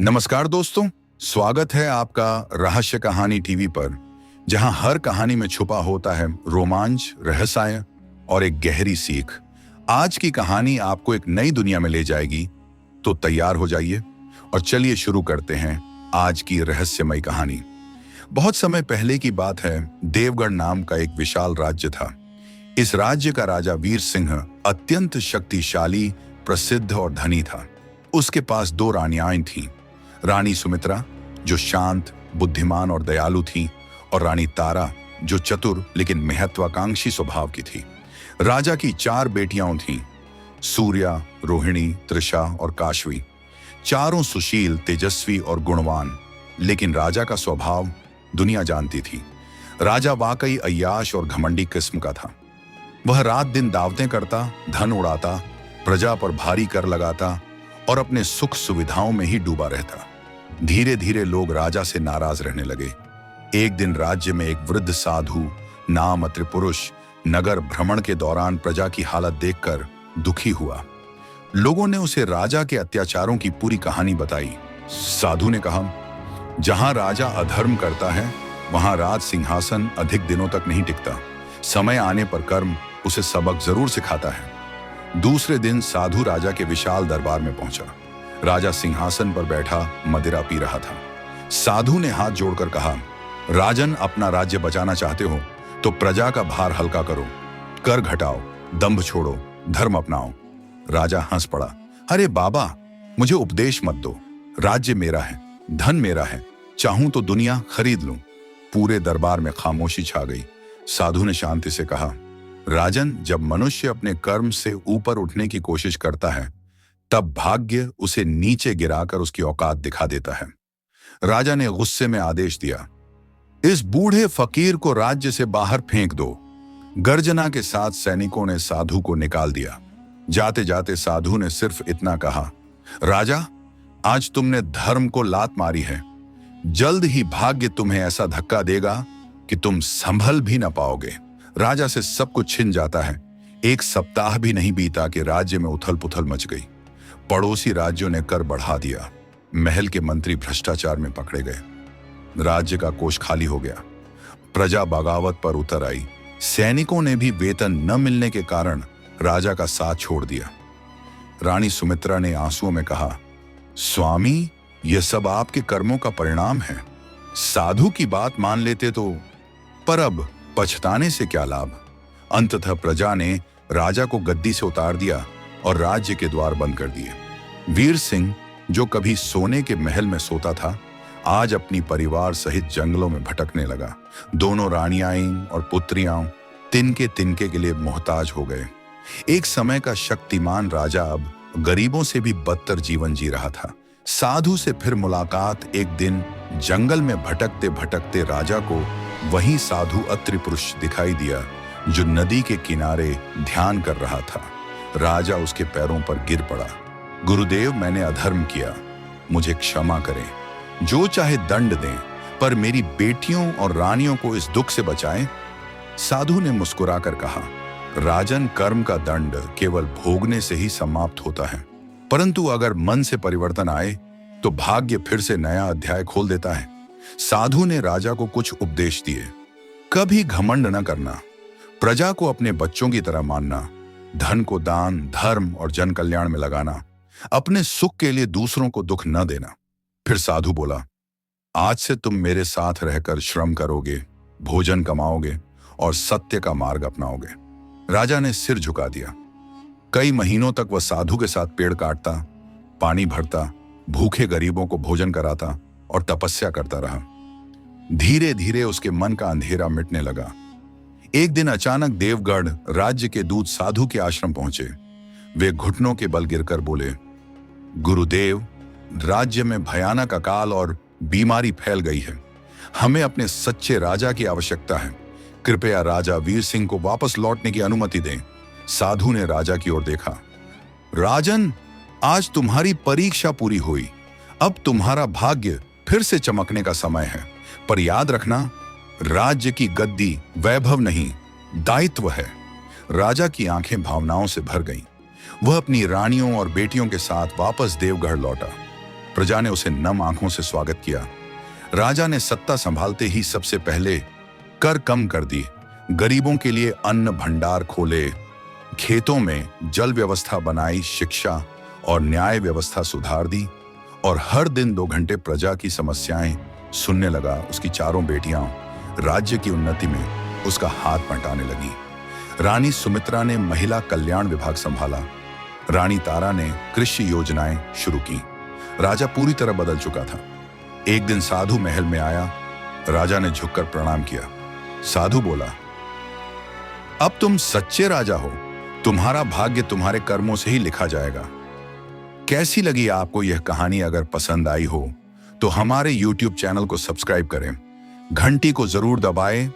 नमस्कार दोस्तों, स्वागत है आपका रहस्य कहानी टीवी पर, जहां हर कहानी में छुपा होता है रोमांच, रहस्य और एक गहरी सीख। आज की कहानी आपको एक नई दुनिया में ले जाएगी, तो तैयार हो जाइए और चलिए शुरू करते हैं आज की रहस्यमय कहानी। बहुत समय पहले की बात है, देवगढ़ नाम का एक विशाल राज्य था। इस राज्य का राजा वीर सिंह अत्यंत शक्तिशाली, प्रसिद्ध और धनी था। उसके पास दो रानियां थीं। रानी सुमित्रा, जो शांत, बुद्धिमान और दयालु थी, और रानी तारा, जो चतुर लेकिन महत्वाकांक्षी स्वभाव की थी। राजा की 4 बेटियां थीं, सूर्या, रोहिणी, तृषा और काशवी। चारों सुशील, तेजस्वी और गुणवान, लेकिन राजा का स्वभाव दुनिया जानती थी। राजा वाकई अय्याश और घमंडी किस्म का था। वह रात दिन दावतें करता, धन उड़ाता, प्रजा पर भारी कर लगाता और अपने सुख सुविधाओं में ही डूबा रहता। धीरे धीरे लोग राजा से नाराज रहने लगे। एक दिन राज्य में एक वृद्ध साधु नाम त्रिपुरुष नगर भ्रमण के दौरान प्रजा की हालत देखकर दुखी हुआ। लोगों ने उसे राजा के अत्याचारों की पूरी कहानी बताई। साधु ने कहा, जहां राजा अधर्म करता है, वहां राज सिंहासन अधिक दिनों तक नहीं टिकता। समय आने पर कर्म उसे सबक जरूर सिखाता है। दूसरे दिन साधु राजा के विशाल दरबार में पहुंचा। राजा सिंहासन पर बैठा मदिरा पी रहा था। साधु ने हाथ जोड़कर कहा, राजन, अपना राज्य बचाना चाहते हो तो प्रजा का भार हल्का करो, कर घटाओ, दंभ छोड़ो, धर्म अपनाओ। राजा हंस पड़ा, अरे बाबा, मुझे उपदेश मत दो। राज्य मेरा है, धन मेरा है, चाहूं तो दुनिया खरीद लूं। पूरे दरबार में खामोशी छा गई। साधु ने शांति से कहा, राजन, जब मनुष्य अपने कर्म से ऊपर उठने की कोशिश करता है, तब भाग्य उसे नीचे गिराकर उसकी औकात दिखा देता है। राजा ने गुस्से में आदेश दिया, इस बूढ़े फकीर को राज्य से बाहर फेंक दो। गर्जना के साथ सैनिकों ने साधु को निकाल दिया। जाते जाते साधु ने सिर्फ इतना कहा, राजा, आज तुमने धर्म को लात मारी है। जल्द ही भाग्य तुम्हें ऐसा धक्का देगा कि तुम संभल भी न पाओगे। राजा से सब कुछ छिन जाता है। एक सप्ताह भी नहीं बीता कि राज्य में उथल पुथल मच गई। पड़ोसी राज्यों ने कर बढ़ा दिया। महल के मंत्री भ्रष्टाचार में पकड़े गए। राज्य का कोष खाली हो गया। प्रजा बगावत पर उतर आई। सैनिकों ने भी वेतन न मिलने के कारण राजा का साथ छोड़ दिया। रानी सुमित्रा ने आंसुओं में कहा, स्वामी, यह सब आपके कर्मों का परिणाम है। साधु की बात मान लेते तो, पर अब पछताने से क्या लाभ। अंततः प्रजा ने राजा को गद्दी से उतार दिया और राज्य के द्वार बंद कर दिए। वीर सिंह, जो कभी सोने के महल में सोता था, आज अपनी परिवार सहित जंगलों में भटकने लगा। दोनों रानियां और पुत्रियां तिनके तिनके के लिए मोहताज हो गए। एक समय का शक्तिमान राजा अब गरीबों से भी बदतर जीवन जी रहा था। साधु से फिर मुलाकात। एक दिन जंगल में भटकते भटकते राजा को वही साधु त्रिपुरुष दिखाई दिया, जो नदी के किनारे ध्यान कर रहा था। राजा उसके पैरों पर गिर पड़ा। गुरुदेव, मैंने अधर्म किया, मुझे क्षमा करें। जो चाहे दंड दें, पर मेरी बेटियों और रानियों को इस दुख से बचाएं। साधु ने मुस्कुराकर कहा, राजन, कर्म का दंड केवल भोगने से ही समाप्त होता है, परंतु अगर मन से परिवर्तन आए तो भाग्य फिर से नया अध्याय खोल देता है। साधु ने राजा को कुछ उपदेश दिए। कभी घमंड न करना, प्रजा को अपने बच्चों की तरह मानना, धन को दान, धर्म और जन कल्याण में लगाना, अपने सुख के लिए दूसरों को दुख न देना। फिर साधु बोला, आज से तुम मेरे साथ रहकर श्रम करोगे, भोजन कमाओगे और सत्य का मार्ग अपनाओगे। राजा ने सिर झुका दिया। कई महीनों तक वह साधु के साथ पेड़ काटता, पानी भरता, भूखे गरीबों को भोजन कराता और तपस्या करता रहा। धीरे धीरे उसके मन का अंधेरा मिटने लगा। एक दिन अचानक देवगढ़ राज्य के दूत साधु के आश्रम पहुंचे। वे घुटनों के बल गिरकर बोले, गुरुदेव, राज्य में भयानक अकाल और बीमारी फैल गई है। हमें अपने सच्चे राजा की आवश्यकता है। कृपया राजा वीर सिंह को वापस लौटने की अनुमति दें। साधु ने राजा की ओर देखा। राजन, आज तुम्हारी परीक्षा पूरी हुई। अब तुम्हारा भाग्य फिर से चमकने का समय है। पर याद रखना, राज्य की गद्दी वैभव नहीं, दायित्व है। राजा की आंखें भावनाओं से भर गईं। वह अपनी रानियों और बेटियों के साथ वापस देवगढ़ लौटा। प्रजा ने उसे नम आंखों से स्वागत किया। राजा ने सत्ता संभालते ही सबसे पहले कर कम कर दी, गरीबों के लिए अन्न भंडार खोले, खेतों में जल व्यवस्था बनाई, शिक्षा और न्याय व्यवस्था सुधार दी और हर दिन 2 घंटे प्रजा की समस्याएं सुनने लगा। उसकी चारों बेटियां राज्य की उन्नति में उसका हाथ बंटाने लगी। रानी सुमित्रा ने महिला कल्याण विभाग संभाला, रानी तारा ने कृषि योजनाएं शुरू की। राजा पूरी तरह बदल चुका था। एक दिन साधु महल में आया। राजा ने झुककर प्रणाम किया। साधु बोला, अब तुम सच्चे राजा हो, तुम्हारा भाग्य तुम्हारे कर्मों से ही लिखा जाएगा। कैसी लगी आपको यह कहानी? अगर पसंद आई हो तो हमारे YouTube चैनल को सब्सक्राइब करें, घंटी को जरूर दबाएं